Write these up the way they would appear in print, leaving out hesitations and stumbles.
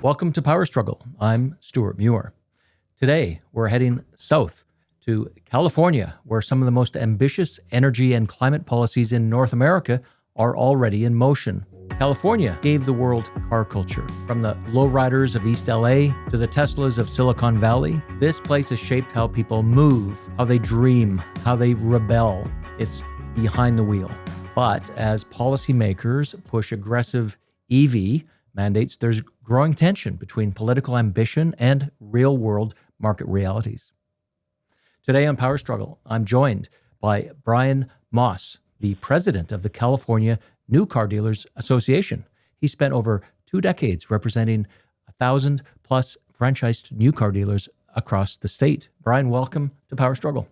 Welcome to Power Struggle. I'm Stewart Muir. Today, we're heading south to California, where some of the most ambitious energy and climate policies in North America are already in motion. California gave the world car culture. From the lowriders of East LA to the Teslas of Silicon Valley, this place has shaped how people move, how they dream, how they rebel. It's behind the wheel. But as policymakers push aggressive EV mandates, there's growing tension between political ambition and real-world market realities. Today on Power Struggle, I'm joined by Brian Maas, the president of the California New Car Dealers Association. He spent over 2 decades representing 1,000 plus franchised new car dealers across the state. Brian, welcome to Power Struggle.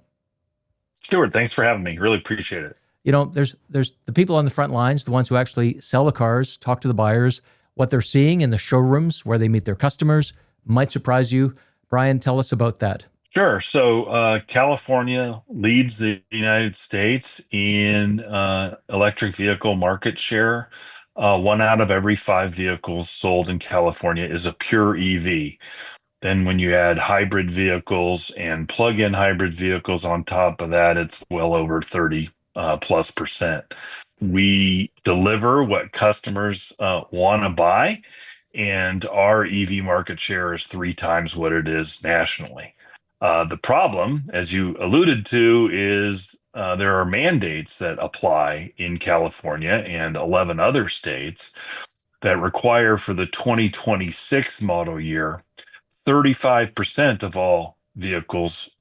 Stewart, thanks for having me. Really appreciate it. You know, there's the people on the front lines, the ones who actually sell the cars, talk to the buyers. What they're seeing in the showrooms where they meet their customers might surprise you. Brian, tell us about that. Sure. So California leads the United States in electric vehicle market share. 1 out of every 5 vehicles sold in California is a pure EV. Then when you add hybrid vehicles and plug-in hybrid vehicles on top of that, it's well over 30 plus percent. We deliver what customers want to buy, and our EV market share is 3 times what it is nationally. The problem, as you alluded to, is there are mandates that apply in California and 11 other states that require for the 2026 model year, 35% of all vehicles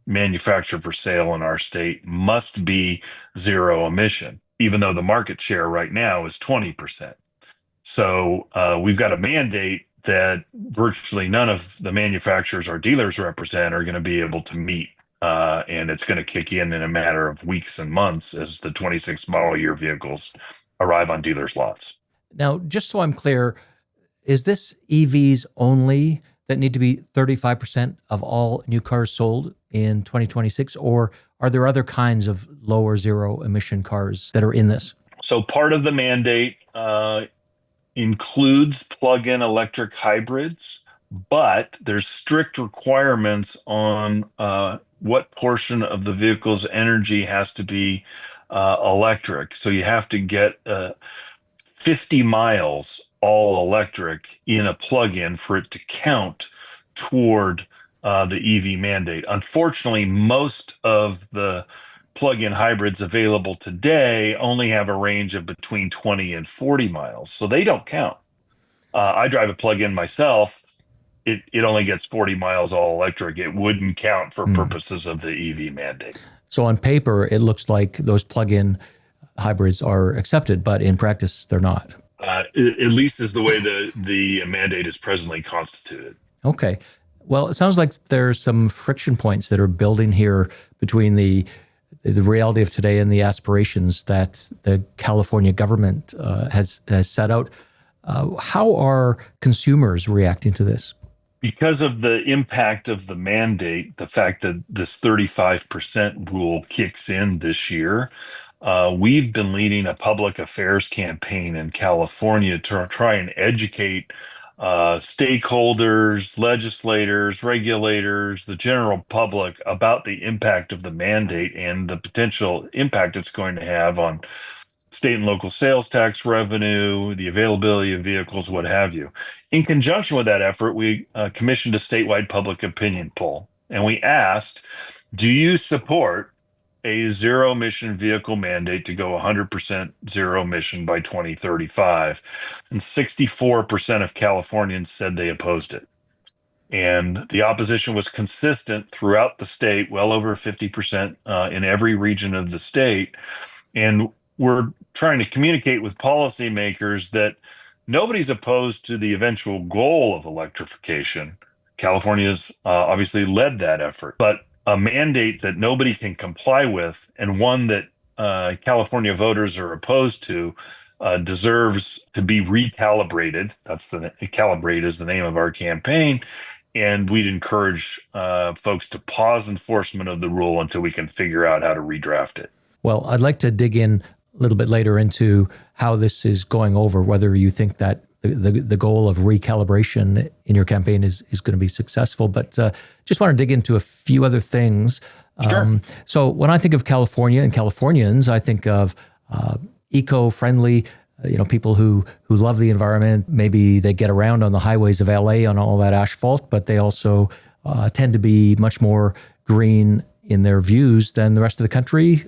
manufactured for sale in our state must be zero emission, even though the market share right now is 20%. So we've got a mandate that virtually none of the manufacturers our dealers represent are going to be able to meet. And it's going to kick in a matter of weeks and months as the 26 model year vehicles arrive on dealers' lots. Now, just so I'm clear, is this EVs only that need to be 35% of all new cars sold in 2026, or are there other kinds of low or zero emission cars that are in this? So part of the mandate includes plug-in electric hybrids, but there's strict requirements on what portion of the vehicle's energy has to be electric. So you have to get 50 miles all electric in a plug-in for it to count toward the EV mandate. Unfortunately, most of the plug-in hybrids available today only have a range of between 20 and 40 miles, so they don't count. I drive a plug-in myself. It only gets 40 miles all electric. It wouldn't count for purposes of the EV mandate. So on paper, it looks like those plug-in hybrids are accepted, but in practice, they're not. At least is the way the mandate is presently constituted. Okay. Well, it sounds like there's some friction points that are building here between the reality of today and the aspirations that the California government has set out. How are consumers reacting to this? Because of the impact of the mandate, the fact that this 35% rule kicks in this year, we've been leading a public affairs campaign in California to try and educate stakeholders, legislators, regulators, the general public about the impact of the mandate and the potential impact it's going to have on state and local sales tax revenue, the availability of vehicles, what have you. In conjunction with that effort, we commissioned a statewide public opinion poll, and we asked, do you support a zero emission vehicle mandate to go 100% zero emission by 2035? And 64% of Californians said they opposed it. And the opposition was consistent throughout the state, well over 50% in every region of the state. And we're trying to communicate with policymakers that nobody's opposed to the eventual goal of electrification. California's obviously led that effort, but a mandate that nobody can comply with and one that California voters are opposed to deserves to be recalibrated. Calibrate is the name of our campaign. And we'd encourage folks to pause enforcement of the rule until we can figure out how to redraft it. Well, I'd like to dig in a little bit later into how this is going over, whether you think that the goal of recalibration in your campaign is going to be successful. But just want to dig into a few other things. Sure. So when I think of California and Californians, I think of eco-friendly, people who love the environment. Maybe they get around on the highways of LA on all that asphalt, but they also tend to be much more green in their views than the rest of the country.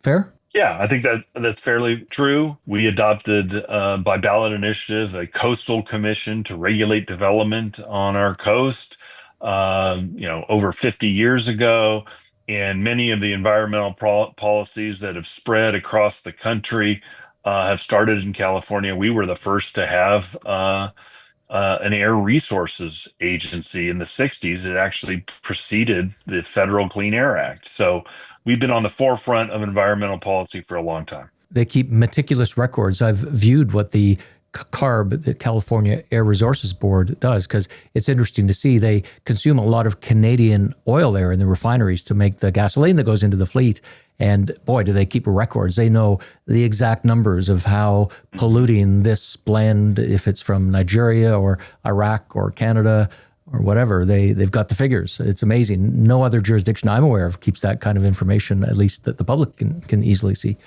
Fair? Yeah, I think that's fairly true. We adopted by ballot initiative a coastal commission to regulate development on our coast, over 50 years ago. And many of the environmental policies that have spread across the country have started in California. We were the first to have an air resources agency in the 60s. It actually preceded the Federal Clean Air Act. So we've been on the forefront of environmental policy for a long time. They keep meticulous records. I've viewed what the CARB, the California Air Resources Board, does, because it's interesting to see they consume a lot of Canadian oil there in the refineries to make the gasoline that goes into the fleet. And boy, do they keep records. They know the exact numbers of how polluting this blend, if it's from Nigeria or Iraq or Canada or whatever, they've got the figures. It's amazing. No other jurisdiction I'm aware of keeps that kind of information, at least that the public can easily see.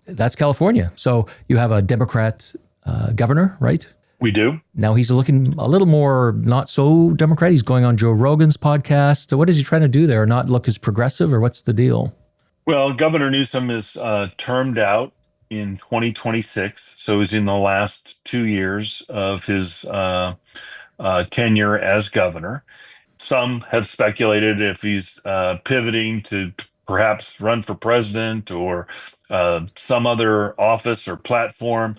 That's California. So you have a Democrat governor, right? We do. Now he's looking a little more not so Democrat. He's going on Joe Rogan's podcast. What is he trying to do there? Not look as progressive, or what's the deal? Well, Governor Newsom is termed out in 2026. So he's in the last 2 years of his tenure as governor. Some have speculated if he's pivoting to perhaps run for president or some other office or platform.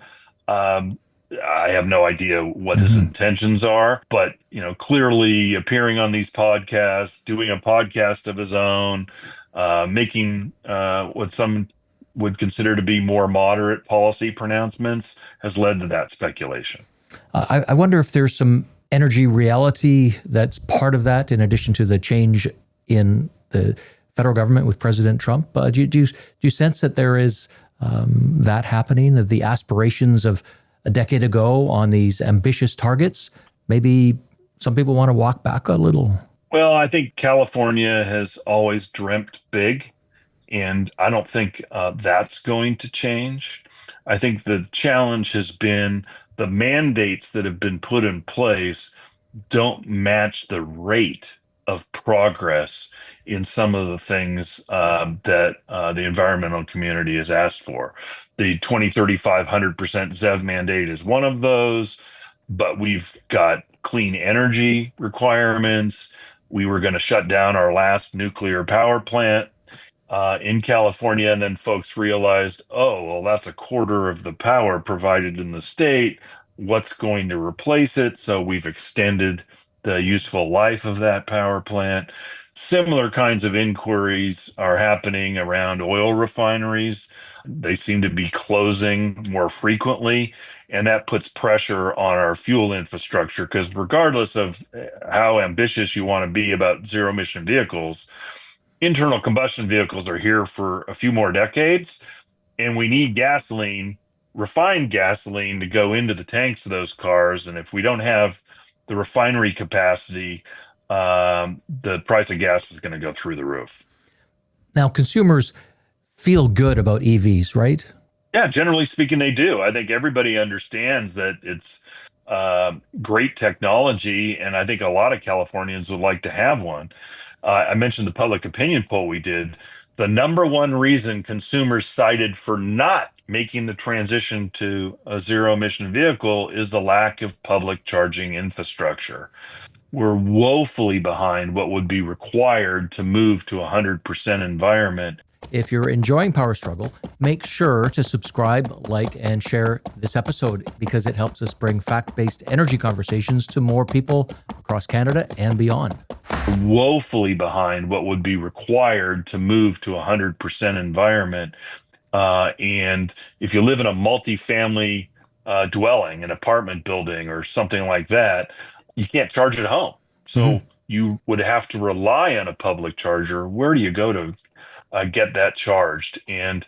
I have no idea what his intentions are, but clearly appearing on these podcasts, doing a podcast of his own, making what some would consider to be more moderate policy pronouncements has led to that speculation. I wonder if there's some energy reality that's part of that, in addition to the change in the federal government with President Trump. Do you sense that there is that happening, that the aspirations of a decade ago on these ambitious targets, maybe some people want to walk back a little? Well, I think California has always dreamt big, and I don't think that's going to change. I think the challenge has been the mandates that have been put in place don't match the rate of progress in some of the things that the environmental community has asked for. The 2035 100% ZEV mandate is one of those, but we've got clean energy requirements. We were going to shut down our last nuclear power plant in California, and then folks realized, oh, well, that's a quarter of the power provided in the state. What's going to replace it? So we've extended the useful life of that power plant. Similar kinds of inquiries are happening around oil refineries. They seem to be closing more frequently, and that puts pressure on our fuel infrastructure, because regardless of how ambitious you want to be about zero emission vehicles, internal combustion vehicles are here for a few more decades, and we need gasoline, refined gasoline, to go into the tanks of those cars. And if we don't have the refinery capacity, the price of gas is going to go through the roof. Now, consumers feel good about EVs, right? Yeah, generally speaking, they do. I think everybody understands that it's great technology, and I think a lot of Californians would like to have one. I mentioned the public opinion poll we did. The number one reason consumers cited for not making the transition to a zero emission vehicle is the lack of public charging infrastructure. We're woefully behind what would be required to move to a 100% environment. If you're enjoying Power Struggle, make sure to subscribe, like, and share this episode, because it helps us bring fact-based energy conversations to more people across Canada and beyond. Woefully behind what would be required to move to a 100% environment. And if you live in a multifamily dwelling, an apartment building or something like that, you can't charge at home. So you would have to rely on a public charger. Where do you go to get that charged? And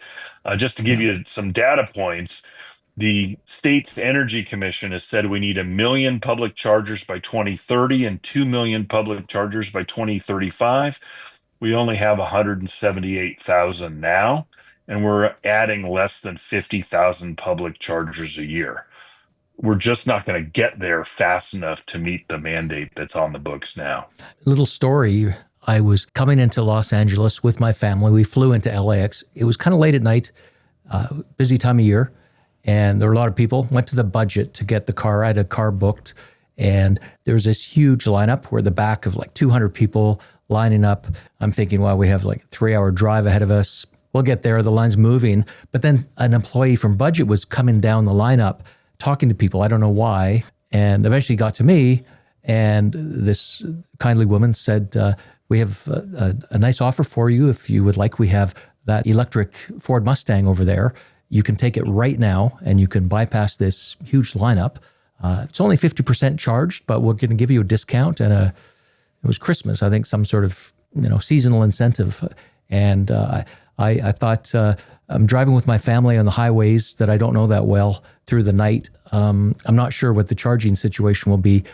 just to give you some data points, The state's energy commission has said we need 1 million public chargers by 2030 and 2 million public chargers by 2035. We only have 178,000 now, and we're adding less than 50,000 public chargers a year. We're just not going to get there fast enough to meet the mandate that's on the books now. Little story. I was coming into Los Angeles with my family. We flew into LAX. It was kind of late at night, busy time of year. And there were a lot of people. Went to the budget to get the car. I had a car booked. And there was this huge lineup where the back of like 200 people lining up. I'm thinking, well, we have like a 3-hour drive ahead of us. We'll get there. The line's moving. But then an employee from budget was coming down the lineup, talking to people. I don't know why. And eventually got to me. And this kindly woman said, we have a nice offer for you if you would like. We have that electric Ford Mustang over there. You can take it right now and you can bypass this huge lineup. It's only 50% charged, but we're going to give you a discount and it was Christmas, I think, some sort of seasonal incentive. And I thought I'm driving with my family on the highways that I don't know that well through the night. I'm not sure what the charging situation will be.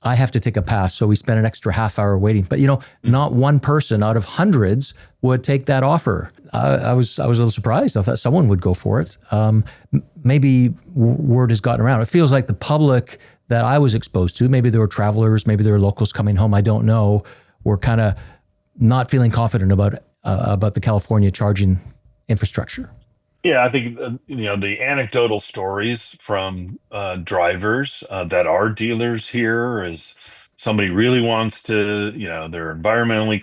I have to take a pass, so we spent an extra half hour waiting. But not one person out of hundreds would take that offer. I was a little surprised. I thought someone would go for it. Maybe word has gotten around. It feels like the public that I was exposed to, maybe there were travelers, maybe there were locals coming home, I don't know, were kind of not feeling confident about the California charging infrastructure. Yeah, I think the anecdotal stories from drivers that are dealers here is somebody really wants to, they're environmentally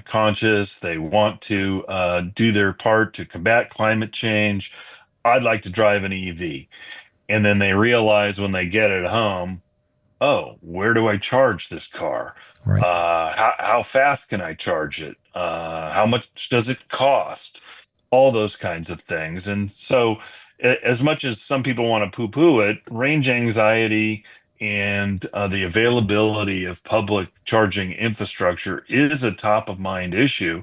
conscious. They want to do their part to combat climate change. I'd like to drive an EV, and then they realize when they get it home, oh, where do I charge this car? Right. How fast can I charge it? How much does it cost? All those kinds of things. And so, as much as some people want to poo-poo it, range anxiety and the availability of public charging infrastructure is a top of mind issue.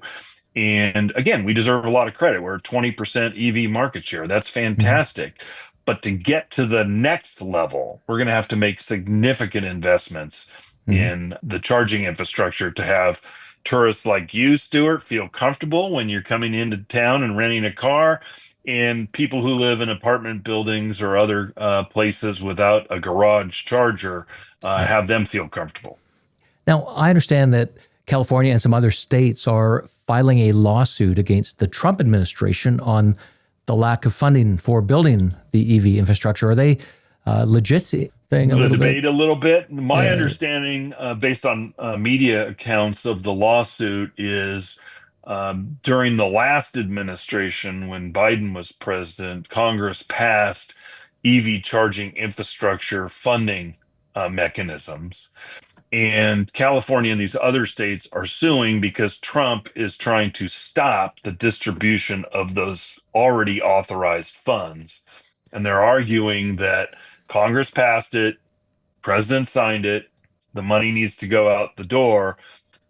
And again, we deserve a lot of credit. We're 20% EV market share. That's fantastic. But to get to the next level, we're going to have to make significant investments in the charging infrastructure to have tourists like you, Stewart, feel comfortable when you're coming into town and renting a car, and people who live in apartment buildings or other places without a garage charger, have them feel comfortable. Now, I understand that California and some other states are filing a lawsuit against the Trump administration on the lack of funding for building the EV infrastructure. Are they legit? The debate a little bit. My understanding, based on media accounts of the lawsuit, is during the last administration, when Biden was president, Congress passed EV charging infrastructure funding mechanisms. And California and these other states are suing because Trump is trying to stop the distribution of those already authorized funds. And they're arguing that Congress passed it, President signed it, the money needs to go out the door.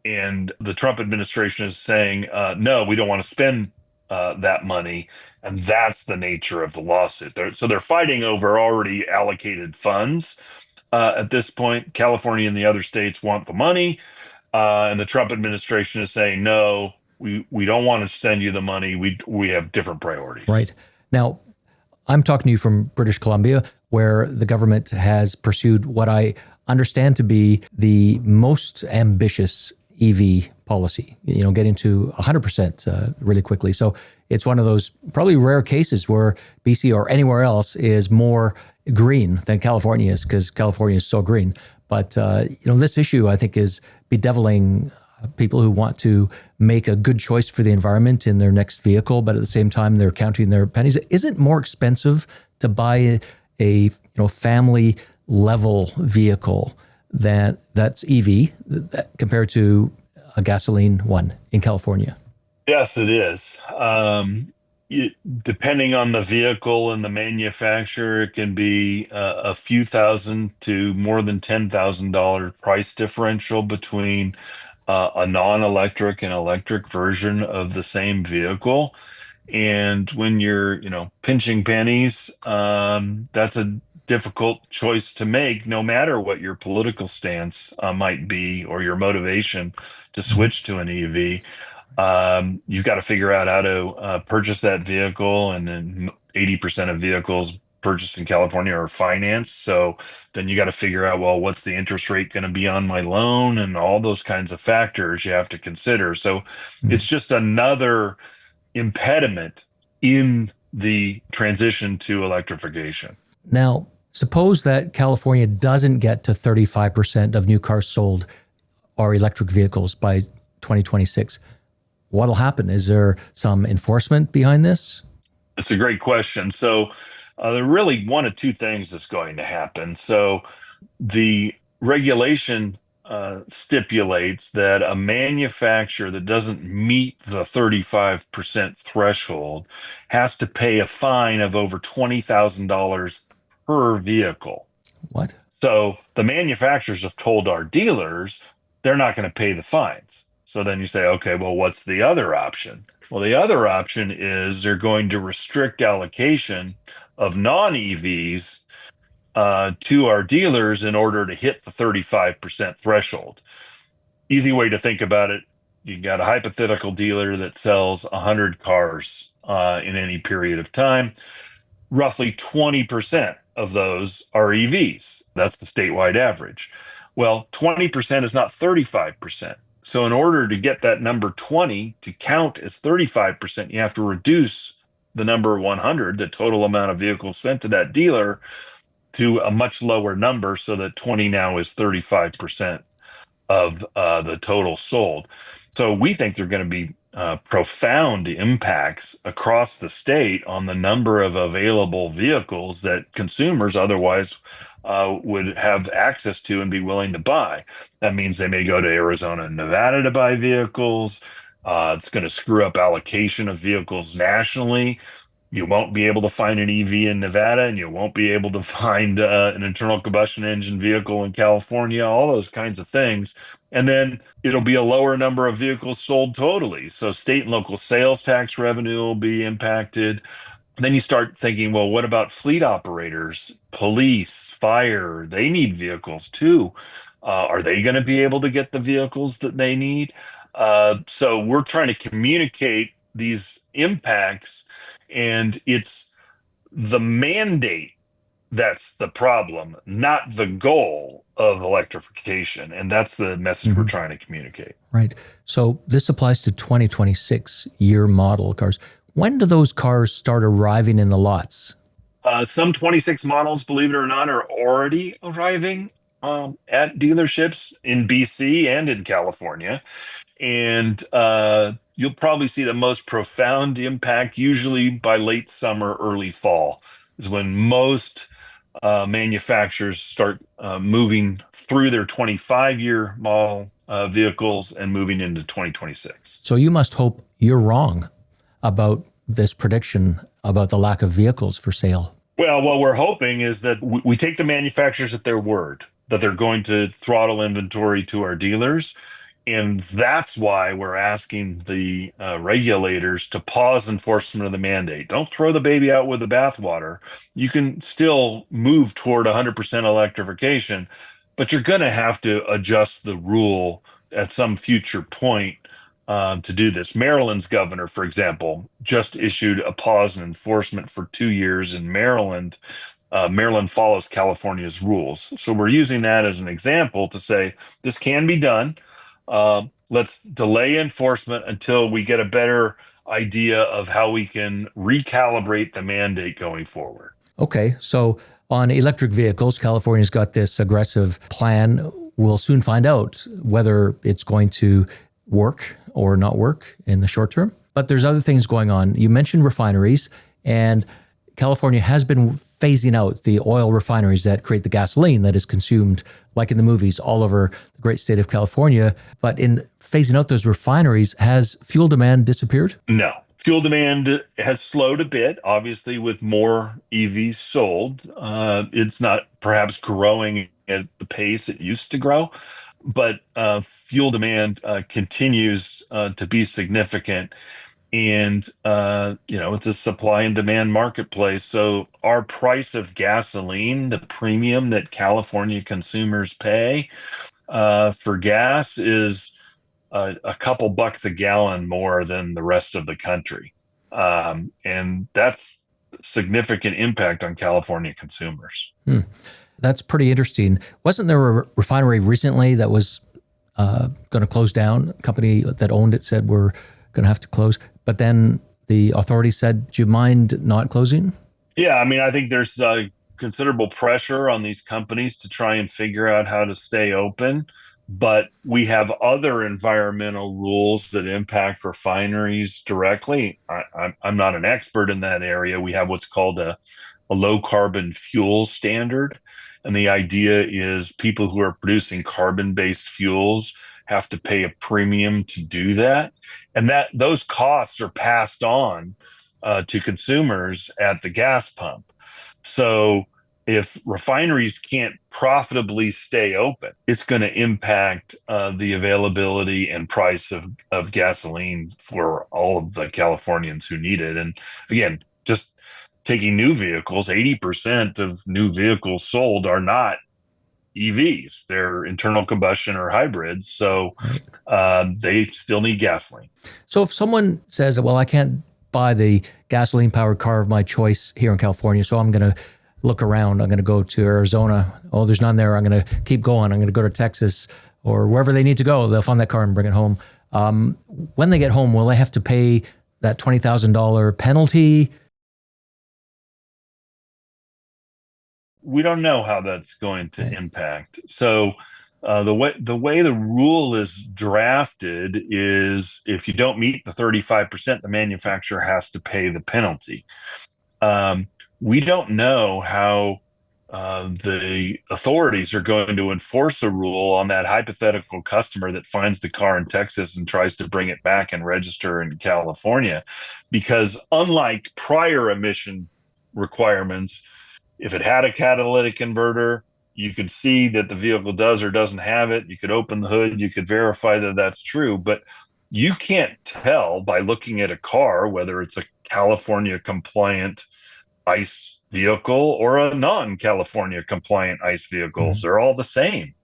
And the Trump administration is saying, no, we don't want to spend that money. And that's the nature of the lawsuit. So they're fighting over already allocated funds. At this point, California and the other states want the money. And the Trump administration is saying, no, we don't want to send you the money. We have different priorities. Right. Now, I'm talking to you from British Columbia, where the government has pursued what I understand to be the most ambitious EV policy, getting to 100% really quickly. So it's one of those probably rare cases where BC or anywhere else is more green than California is, because California is so green. But, this issue, I think, is bedeviling people who want to make a good choice for the environment in their next vehicle, but at the same time, they're counting their pennies. Is it more expensive to buy a family level vehicle that's EV compared to a gasoline one in California? Yes, it is. Depending on the vehicle and the manufacturer, it can be a few thousand to more than $10,000 price differential between a non-electric and electric version of the same vehicle. And when you're, pinching pennies, that's a difficult choice to make, no matter what your political stance might be or your motivation to Mhm. switch to an EV. You've got to figure out how to purchase that vehicle, and then 80% of vehicles purchased in California are financed. So then you got to figure out, well, what's the interest rate going to be on my loan, and all those kinds of factors you have to consider. So Mhm. it's just another impediment in the transition to electrification. Now, suppose that California doesn't get to 35% of new cars sold are electric vehicles by 2026. What'll happen? Is there some enforcement behind this? It's a great question. So there are really one of two things that's going to happen. So the regulation stipulates that a manufacturer that doesn't meet the 35% threshold has to pay a fine of over $20,000 per vehicle. What? So the manufacturers have told our dealers they're not going to pay the fines. So then you say, okay, well, what's the other option? Well, the other option is they're going to restrict allocation of non EVs to our dealers in order to hit the 35% threshold. Easy way to think about it, you got a hypothetical dealer that sells 100 cars in any period of time. Roughly 20% of those are EVs. That's the statewide average. Well, 20% is not 35%. So, in order to get that number 20 to count as 35%, you have to reduce the number 100, the total amount of vehicles sent to that dealer, to a much lower number, so that 20 now is 35% of the total sold. So we think there are going to be profound impacts across the state on the number of available vehicles that consumers otherwise would have access to and be willing to buy. That means they may go to Arizona and Nevada to buy vehicles. It's going to screw up allocation of vehicles nationally. You won't be able to find an EV in Nevada, and you won't be able to find an internal combustion engine vehicle in California, all those kinds of things. And then it'll be a lower number of vehicles sold totally. So state and local sales tax revenue will be impacted. Then you start thinking, well, what about fleet operators, police, fire? They need vehicles too. Are they going to be able to get the vehicles that they need? So we're trying to communicate these impacts, and it's the mandate that's the problem, not the goal of electrification. And that's the message we're Mhm. trying to communicate. Right. So this applies to 2026 year model cars. When do those cars start arriving in the lots? Some 26 models, believe it or not, are already arriving at dealerships in BC and in California. And you'll probably see the most profound impact usually by late summer, early fall, is when most manufacturers start moving through their 25-year model vehicles and moving into 2026. So you must hope you're wrong about this prediction about the lack of vehicles for sale. Well, what we're hoping is that we take the manufacturers at their word that they're going to throttle inventory to our dealers. And that's why we're asking the regulators to pause enforcement of the mandate. Don't throw the baby out with the bathwater. You can still move toward 100% electrification, but you're going to have to adjust the rule at some future point to do this. Maryland's governor, for example, just issued a pause in enforcement for 2 years in Maryland. Maryland follows California's rules. So we're using that as an example to say this can be done. Let's delay enforcement until we get a better idea of how we can recalibrate the mandate going forward. Okay, so on electric vehicles, California's got this aggressive plan. We'll soon find out whether it's going to work or not work in the short term. But there's other things going on. You mentioned refineries, and California has been phasing out the oil refineries that create the gasoline that is consumed, like in the movies, all over the great state of California. But in phasing out those refineries, has fuel demand disappeared? No. Fuel demand has slowed a bit, obviously, with more EVs sold. It's not perhaps growing at the pace it used to grow, but fuel demand continues to be significant. And it's a supply and demand marketplace. So our price of gasoline, the premium that California consumers pay for gas, is a couple bucks a gallon more than the rest of the country. And that's significant impact on California consumers. That's pretty interesting. Wasn't there a refinery recently that was going to close down? A company that owned it said we're going to have to close. But then the authorities said, do you mind not closing? Yeah, I mean, I think there's considerable pressure on these companies to try and figure out how to stay open. But we have other environmental rules that impact refineries directly. I'm not an expert in that area. We have what's called a low carbon fuel standard. And the idea is people who are producing carbon based fuels have to pay a premium to do that. And that those costs are passed on to consumers at the gas pump. So if refineries can't profitably stay open, it's going to impact the availability and price of gasoline for all of the Californians who need it. And again, just taking new vehicles, 80% of new vehicles sold are not EVs. They're internal combustion or hybrids. So they still need gasoline. So if someone says, well, I can't buy the gasoline powered car of my choice here in California, so I'm going to look around. I'm going to go to Arizona. Oh, there's none there. I'm going to keep going. I'm going to go to Texas or wherever they need to go. They'll find that car and bring it home. When they get home, will they have to pay that $20,000 penalty? We don't know how that's going to impact. So the way the rule is drafted is if you don't meet the 35%, the manufacturer has to pay the penalty. We don't know how the authorities are going to enforce a rule on that hypothetical customer that finds the car in Texas and tries to bring it back and register in California, because unlike prior emission requirements, if it had a catalytic converter, you could see that the vehicle does or doesn't have it. You could open the hood, you could verify that that's true, but you can't tell by looking at a car whether it's a California compliant ICE vehicle or a non-California compliant ICE vehicles. They're all the same.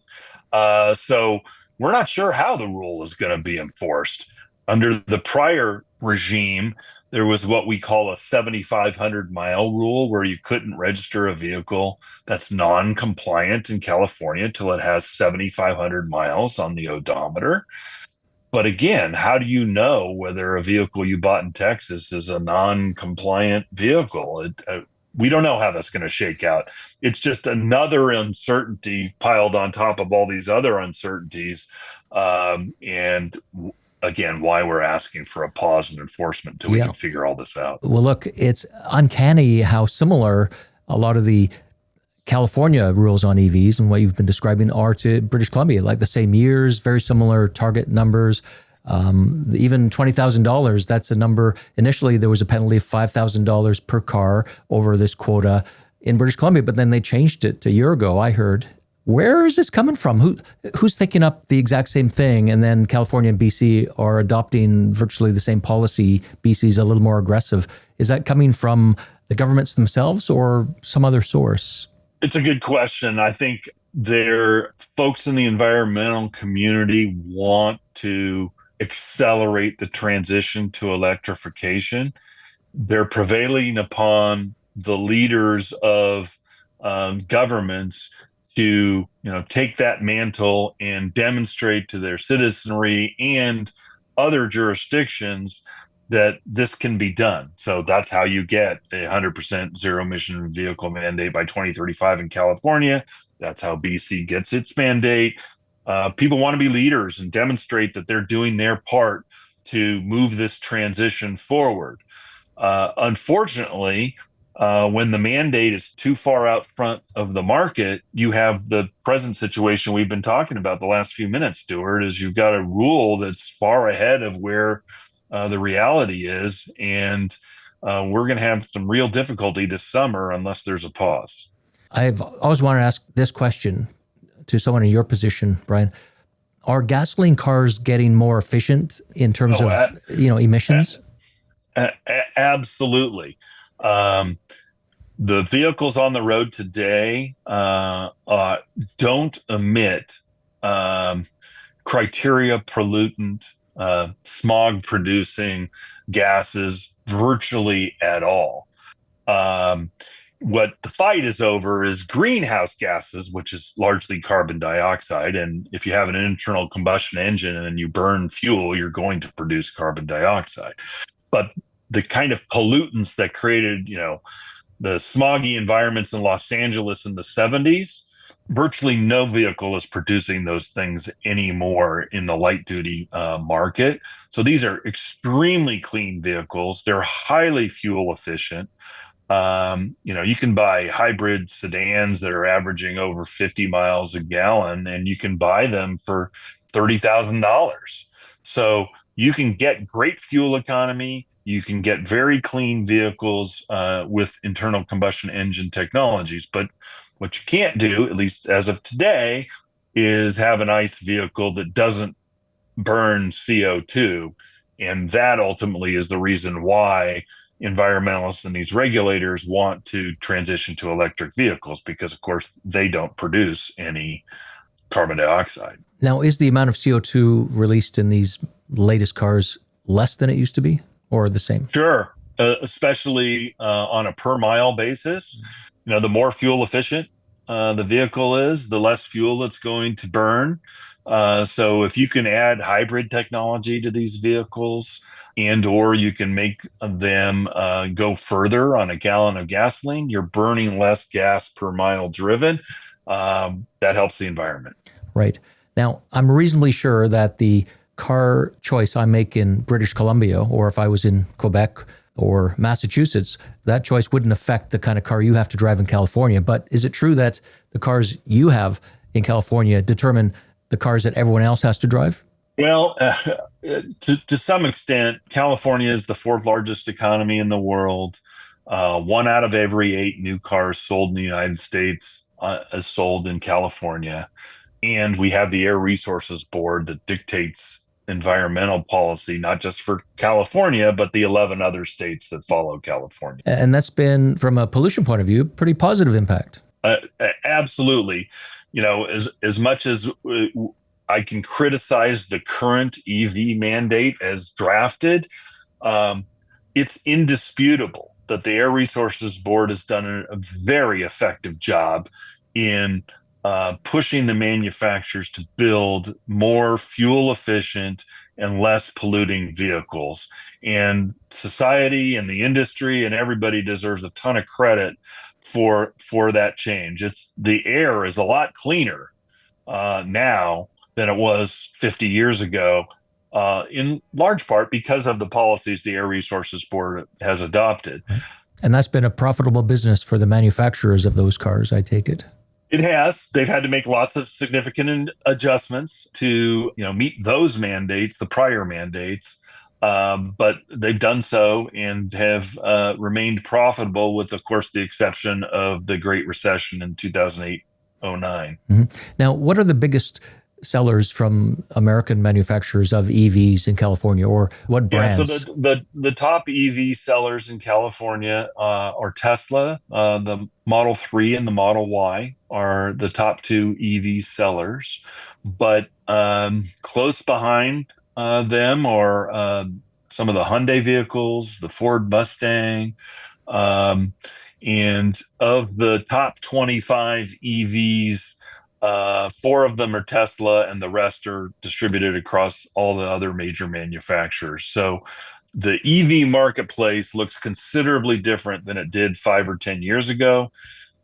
So we're not sure how the rule is going to be enforced. Under the prior regime, there was what we call a 7,500 mile rule, where you couldn't register a vehicle that's non-compliant in California till it has 7,500 miles on the odometer. But again, how do you know whether a vehicle you bought in Texas is a non-compliant vehicle? We don't know how that's going to shake out. It's just another uncertainty piled on top of all these other uncertainties. And again, why we're asking for a pause in enforcement until we can figure all this out. Well, look, it's uncanny how similar a lot of the California rules on EVs and what you've been describing are to British Columbia, like the same years, very similar target numbers. Even $20,000, that's a number. Initially, there was a penalty of $5,000 per car over this quota in British Columbia, but then they changed it a year ago, I heard. Where is this coming from? Who's thinking up the exact same thing? And then California and BC are adopting virtually the same policy. BC's a little more aggressive. Is that coming from the governments themselves or some other source? It's a good question. I think folks in the environmental community want to accelerate the transition to electrification. They're prevailing upon the leaders of governments to take that mantle and demonstrate to their citizenry and other jurisdictions that this can be done. So that's how you get a 100% zero emission vehicle mandate by 2035 in California. That's how BC gets its mandate. People want to be leaders and demonstrate that they're doing their part to move this transition forward. Unfortunately, when the mandate is too far out front of the market, you have the present situation we've been talking about the last few minutes, Stewart, is you've got a rule that's far ahead of where the reality is. And we're going to have some real difficulty this summer unless there's a pause. I've always wanted to ask this question to someone in your position, Brian. Are gasoline cars getting more efficient in terms of emissions? Absolutely. Um, the vehicles on the road today don't emit um, criteria pollutant, smog producing gases virtually at all. Um, what the fight is over is greenhouse gases, which is largely carbon dioxide. And if you have an internal combustion engine and you burn fuel, you're going to produce carbon dioxide. But the kind of pollutants that created, the smoggy environments in Los Angeles in the 70s, virtually no vehicle is producing those things anymore in the light duty market. So these are extremely clean vehicles. They're highly fuel efficient. You can buy hybrid sedans that are averaging over 50 miles a gallon, and you can buy them for $30,000. So you can get great fuel economy. You can get very clean vehicles with internal combustion engine technologies. But what you can't do, at least as of today, is have an ICE vehicle that doesn't burn CO2. And that ultimately is the reason why environmentalists and these regulators want to transition to electric vehicles, because, of course, they don't produce any carbon dioxide. Now, is the amount of CO2 released in these latest cars less than it used to be or the same? Sure. Especially on a per mile basis. The more fuel efficient the vehicle is, the less fuel it's going to burn. So if you can add hybrid technology to these vehicles, and or you can make them go further on a gallon of gasoline, you're burning less gas per mile driven. That helps the environment. Right. Now, I'm reasonably sure that the car choice I make in British Columbia, or if I was in Quebec or Massachusetts, that choice wouldn't affect the kind of car you have to drive in California. But is it true that the cars you have in California determine the cars that everyone else has to drive? Well, to some extent, California is the fourth largest economy in the world. One out of every eight new cars sold in the United States is sold in California. And we have the Air Resources Board that dictates environmental policy, not just for California, but the 11 other states that follow California. And that's been, from a pollution point of view, pretty positive impact. Absolutely. As much as I can criticize the current EV mandate as drafted, it's indisputable that the Air Resources Board has done a very effective job in pushing the manufacturers to build more fuel efficient and less polluting vehicles. And society and the industry and everybody deserves a ton of credit for that change. The air is a lot cleaner now than it was 50 years ago, in large part because of the policies the Air Resources Board has adopted. And that's been a profitable business for the manufacturers of those cars, I take it. It has. They've had to make lots of significant adjustments to, meet those mandates, the prior mandates. But they've done so and have remained profitable, with, of course, the exception of the Great Recession in 2008-09. Mm-hmm. Now, what are the biggest sellers from American manufacturers of EVs in California, or what brands? Yeah, so the top EV sellers in California are Tesla. The Model 3 and the Model Y are the top two EV sellers. But close behind them are some of the Hyundai vehicles, the Ford Mustang. And of the top 25 EVs, four of them are Tesla, and the rest are distributed across all the other major manufacturers. So the EV marketplace looks considerably different than it did 5 or 10 years ago.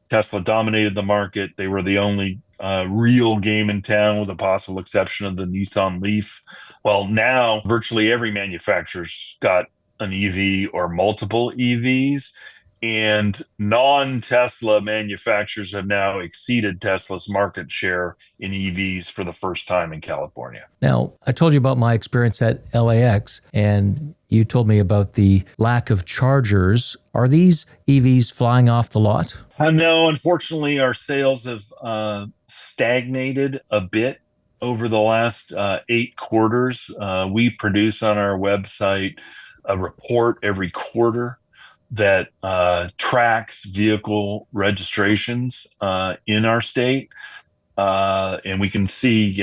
Tesla dominated the market. They were the only real game in town, with the possible exception of the Nissan Leaf. Well, now virtually every manufacturer's got an EV or multiple EVs. And non-Tesla manufacturers have now exceeded Tesla's market share in EVs for the first time in California. Now, I told you about my experience at LAX, and you told me about the lack of chargers. Are these EVs flying off the lot? No, unfortunately, our sales have stagnated a bit over the last 8 quarters. We produce on our website a report every quarter that tracks vehicle registrations in our state, and we can see,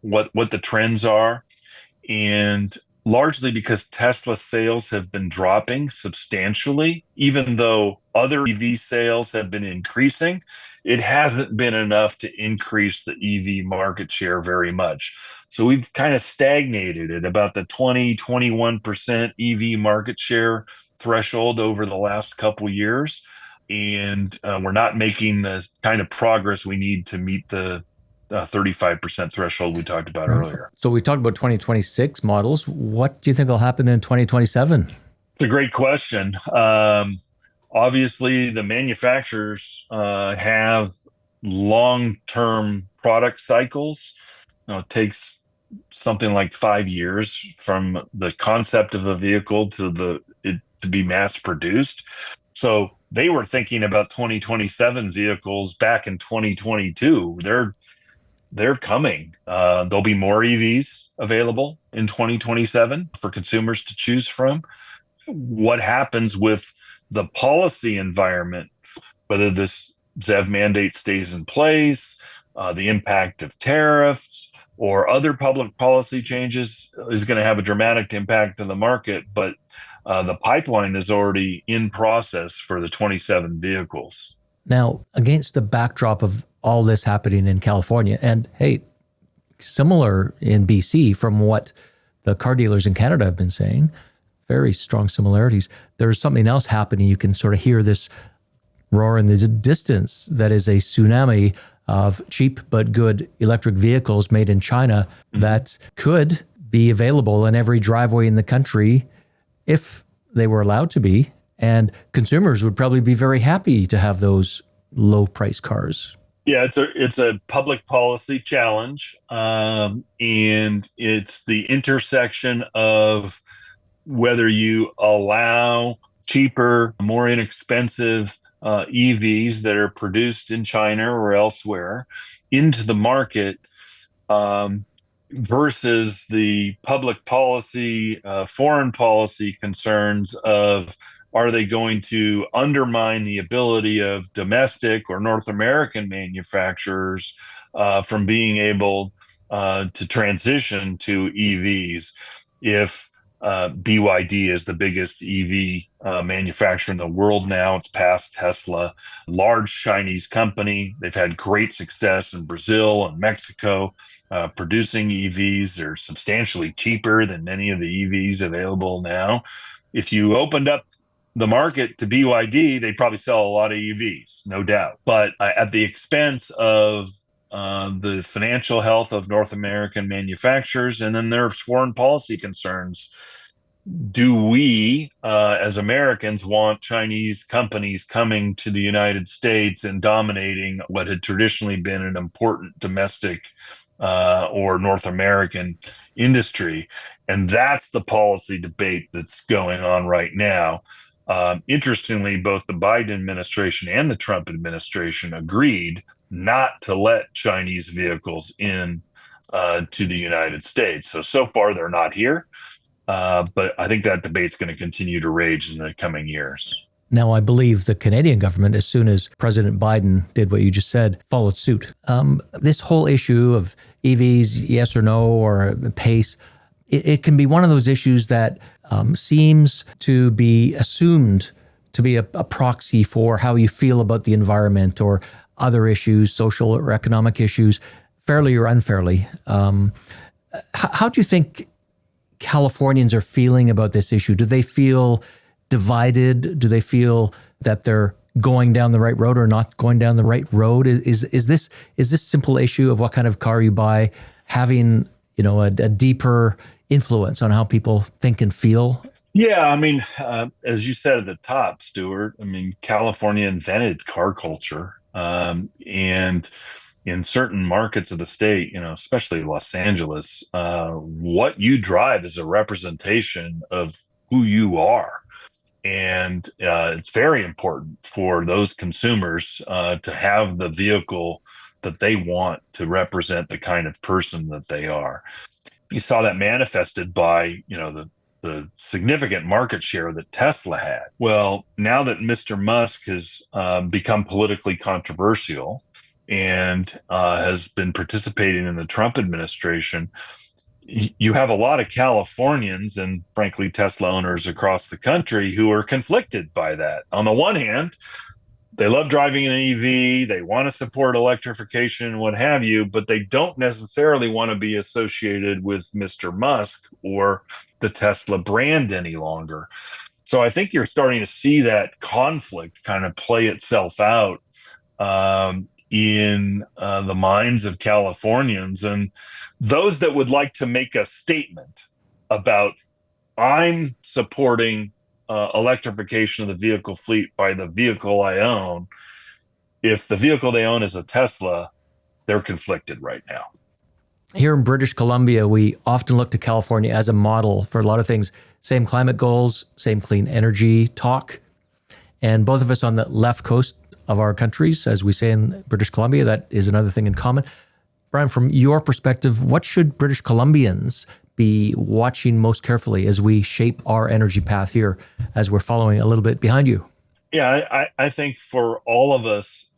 what the trends are. And largely because Tesla sales have been dropping substantially, even though other EV sales have been increasing, it hasn't been enough to increase the EV market share very much. So we've kind of stagnated at about the 20-21% EV market share threshold over the last couple years. And we're not making the kind of progress we need to meet the 35% threshold we talked about Right. earlier. So we talked about 2026 models. What do you think will happen in 2027? It's a great question. Obviously, the manufacturers have long-term product cycles. It takes something like 5 years from the concept of a vehicle to it to be mass produced. So they were thinking about 2027 vehicles back in 2022. They're coming. There'll be more EVs available in 2027 for consumers to choose from. What happens with the policy environment, whether this ZEV mandate stays in place, the impact of tariffs, or other public policy changes is going to have a dramatic impact on the market. But the pipeline is already in process for the 27 vehicles. Now, against the backdrop of all this happening in California, and hey, similar in BC from what the car dealers in Canada have been saying, very strong similarities. There's something else happening. You can sort of hear this roar in the distance that is a tsunami of cheap but good electric vehicles made in China that could be available in every driveway in the country if they were allowed to be. And consumers would probably be very happy to have those low price cars. Yeah, it's a public policy challenge, and it's the intersection of whether you allow cheaper, more inexpensive EVs that are produced in China or elsewhere into the market, versus the public policy, foreign policy concerns of, are they going to undermine the ability of domestic or North American manufacturers from being able to transition to EVs? If BYD is the biggest EV manufacturer in the world now, it's past Tesla, large Chinese company. They've had great success in Brazil and Mexico producing EVs. They're substantially cheaper than many of the EVs available now. If you opened up the market to BYD, they'd probably sell a lot of EVs, no doubt, but at the expense of the financial health of North American manufacturers. And then there's foreign policy concerns. Do we, as Americans, want Chinese companies coming to the United States and dominating what had traditionally been an important domestic or North American industry? And that's the policy debate that's going on right now. Interestingly, both the Biden administration and the Trump administration agreed not to let Chinese vehicles in to the United States. So far, they're not here. But I think that debate's going to continue to rage in the coming years. Now, I believe the Canadian government, as soon as President Biden did what you just said, followed suit. This whole issue of EVs, yes or no, or pace, it can be one of those issues that seems to be assumed to be a proxy for how you feel about the environment or other issues, social or economic issues, fairly or unfairly. How do you think Californians are feeling about this issue? Do they feel divided? Do they feel that they're going down the right road or not going down the right road? Is this simple issue of what kind of car you buy having a deeper influence on how people think and feel? Yeah, I mean, as you said at the top, Stewart, I mean, California invented car culture, and in certain markets of the state, especially Los Angeles, what you drive is a representation of who you are. And it's very important for those consumers to have the vehicle that they want to represent the kind of person that they are. You saw that manifested by, the the significant market share that Tesla had. Well, now that Mr. Musk has become politically controversial and has been participating in the Trump administration, you have a lot of Californians and frankly Tesla owners across the country who are conflicted by that. On the one hand, they love driving an EV, they want to support electrification and what have you, but they don't necessarily want to be associated with Mr. Musk or the Tesla brand any longer. So I think you're starting to see that conflict kind of play itself out in the minds of Californians, and those that would like to make a statement about, I'm supporting electrification of the vehicle fleet by the vehicle I own. If the vehicle they own is a Tesla, they're conflicted right now. Here in British Columbia, we often look to California as a model for a lot of things. Same climate goals, same clean energy talk. And both of us on the left coast of our countries, as we say in British Columbia, that is another thing in common. Brian, from your perspective, what should British Columbians be watching most carefully as we shape our energy path here, as we're following a little bit behind you? Yeah, I think for all of us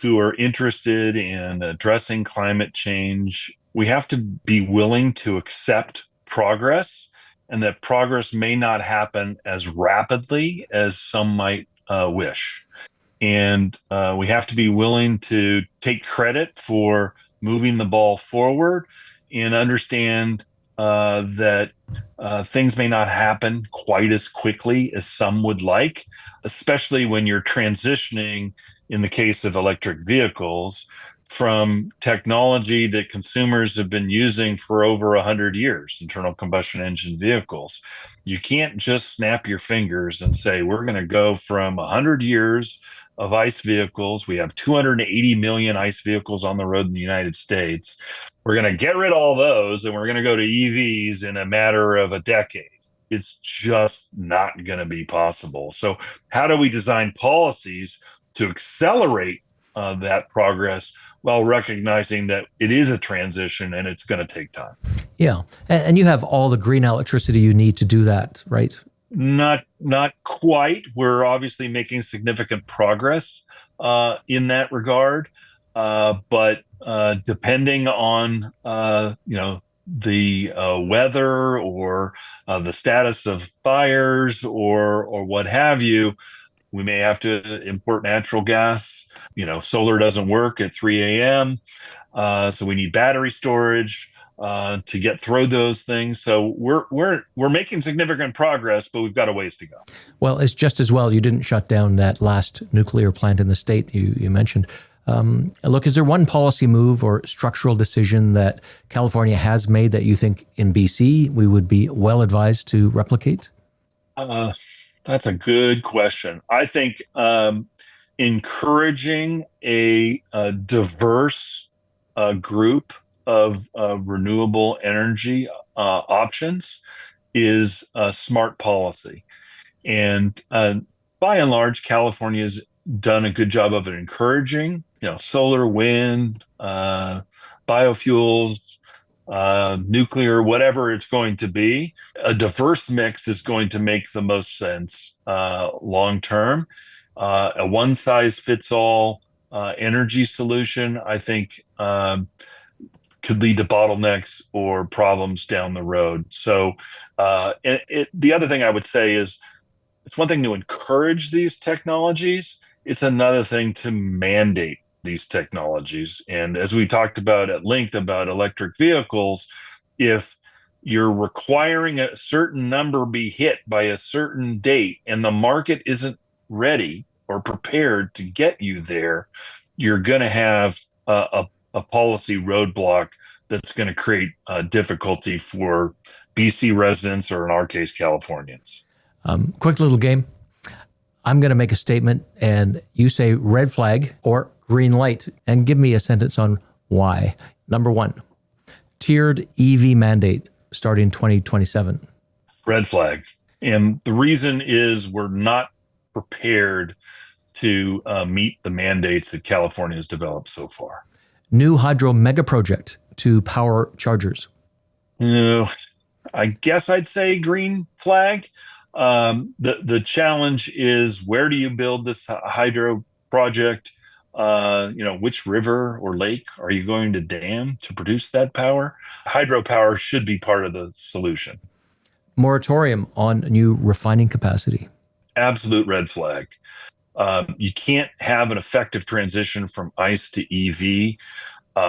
who are interested in addressing climate change, we have to be willing to accept progress, and that progress may not happen as rapidly as some might wish. And we have to be willing to take credit for moving the ball forward and understand that things may not happen quite as quickly as some would like, especially when you're transitioning, in the case of electric vehicles, from technology that consumers have been using for over 100 years, internal combustion engine vehicles. You can't just snap your fingers and say, we're going to go from 100 years of ICE vehicles. We have 280 million ICE vehicles on the road in the United States. We're going to get rid of all those and we're going to go to EVs in a matter of a decade. It's just not going to be possible. So how do we design policies to accelerate that progress while recognizing that it is a transition and it's going to take time? Yeah. And you have all the green electricity you need to do that, right? Not quite. We're obviously making significant progress in that regard, but depending on the weather or the status of fires or what have you, we may have to import natural gas. Solar doesn't work at 3 a.m., so we need battery storage to get through those things. So we're making significant progress, but we've got a ways to go. Well, it's just as well you didn't shut down that last nuclear plant in the state you mentioned. Look, is there one policy move or structural decision that California has made that you think in BC we would be well advised to replicate? That's a good question. I think encouraging a diverse group of renewable energy options is a smart policy. And by and large, California's done a good job of encouraging, solar, wind, biofuels, nuclear, whatever it's going to be. A diverse mix is going to make the most sense long term. A one-size-fits-all energy solution, I think, could lead to bottlenecks or problems down the road. So the other thing I would say is, it's one thing to encourage these technologies. It's another thing to mandate these technologies. And as we talked about at length about electric vehicles, if you're requiring a certain number be hit by a certain date and the market isn't ready or prepared to get you there, you're going to have a policy roadblock that's going to create difficulty for BC residents, or in our case, Californians. Quick little game. I'm going to make a statement and you say red flag or green light and give me a sentence on why. Number one, tiered EV mandate starting 2027. Red flag. And the reason is we're not prepared to meet the mandates that California has developed so far. New hydro mega project to power chargers. No, I guess I'd say green flag. The challenge is, where do you build this hydro project? Which river or lake are you going to dam to produce that power? Hydropower should be part of the solution. Moratorium on new refining capacity. Absolute red flag. You can't have an effective transition from ICE to EV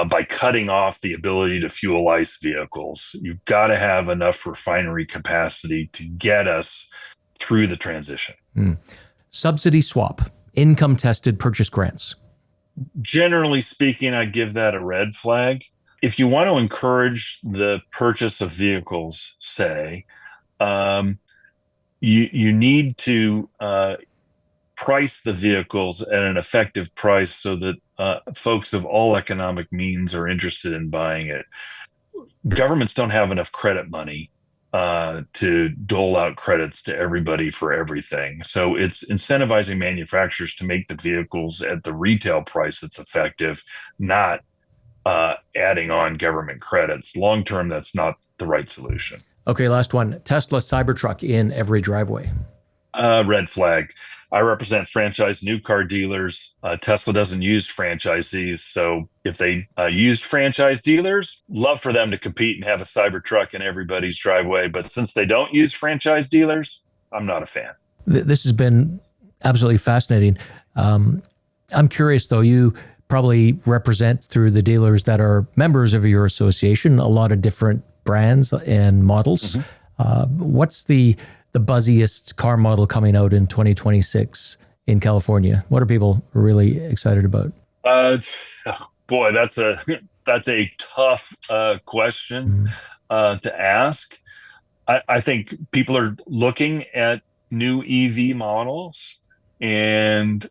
by cutting off the ability to fuel ICE vehicles. You've got to have enough refinery capacity to get us through the transition. Subsidy swap, income tested purchase grants. Generally speaking, I give that a red flag. If you want to encourage the purchase of vehicles, say, you need to price the vehicles at an effective price so that folks of all economic means are interested in buying it. Governments don't have enough credit money to dole out credits to everybody for everything. So it's incentivizing manufacturers to make the vehicles at the retail price that's effective, not adding on government credits. Long term, that's not the right solution. Okay, last one. Tesla Cybertruck in every driveway. Red flag. I represent franchise new car dealers. Tesla doesn't use franchisees. So if they used franchise dealers, love for them to compete and have a Cybertruck in everybody's driveway. But since they don't use franchise dealers, I'm not a fan. This has been absolutely fascinating. I'm curious, though, you probably represent, through the dealers that are members of your association, a lot of different brands and models. What's the buzziest car model coming out in 2026 in California? What are people really excited about? Boy, that's a tough question to ask. I think people are looking at new EV models and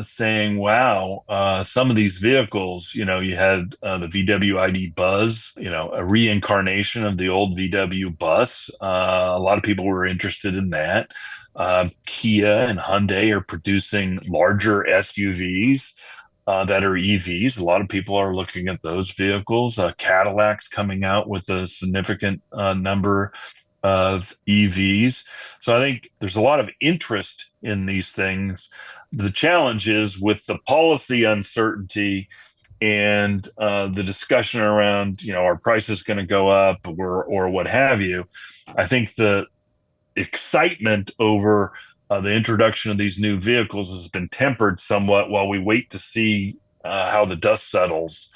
saying, wow, some of these vehicles, you had the VW ID Buzz, a reincarnation of the old VW bus. A lot of people were interested in that. Kia and Hyundai are producing larger SUVs that are EVs. A lot of people are looking at those vehicles. Cadillac's coming out with a significant number of EVs. So I think there's a lot of interest in these things. The challenge is, with the policy uncertainty and the discussion around, our price is going to go up or what have you, I think the excitement over the introduction of these new vehicles has been tempered somewhat while we wait to see how the dust settles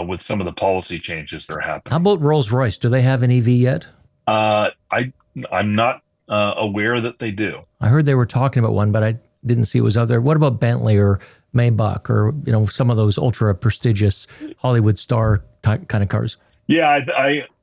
with some of the policy changes that are happening. How about Rolls-Royce? Do they have an EV yet? I'm not aware that they do. I heard they were talking about one, but I didn't see it was out there. What about Bentley or Maybach or some of those ultra prestigious Hollywood star kind of cars? Yeah,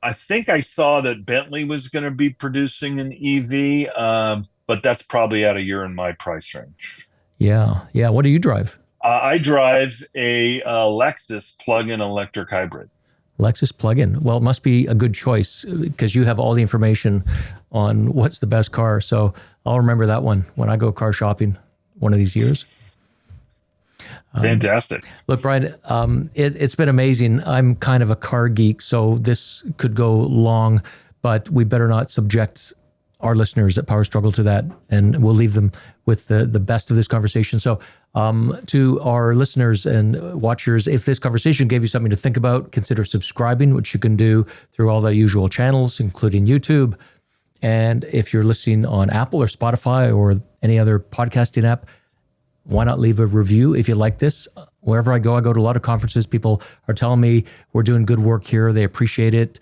I think I saw that Bentley was going to be producing an EV, but that's probably out of in my price range. Yeah. What do you drive? I drive a Lexus plug-in electric hybrid. Lexus plug-in. Well, it must be a good choice because you have all the information on what's the best car. So I'll remember that one when I go car shopping one of these years. Fantastic. Look, Brian, it's been amazing. I'm kind of a car geek, so this could go long, but we better not subject our listeners at Power Struggle to that, and we'll leave them with the best of this conversation. So to our listeners and watchers, if this conversation gave you something to think about, consider subscribing, which you can do through all the usual channels, including YouTube. And if you're listening on Apple or Spotify or any other podcasting app, why not leave a review if you like this? Wherever I go to a lot of conferences. People are telling me we're doing good work here. They appreciate it.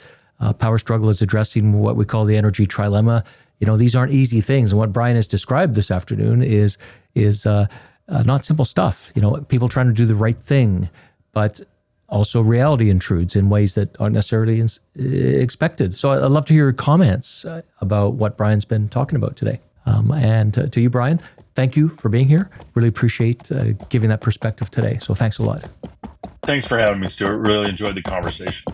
Power Struggle is addressing what we call the energy trilemma. These aren't easy things. And what Brian has described this afternoon is not simple stuff. People trying to do the right thing, but also reality intrudes in ways that aren't necessarily expected. So I'd love to hear your comments about what Brian's been talking about today. And to you, Brian, thank you for being here. Really appreciate giving that perspective today. So thanks a lot. Thanks for having me, Stuart. Really enjoyed the conversation.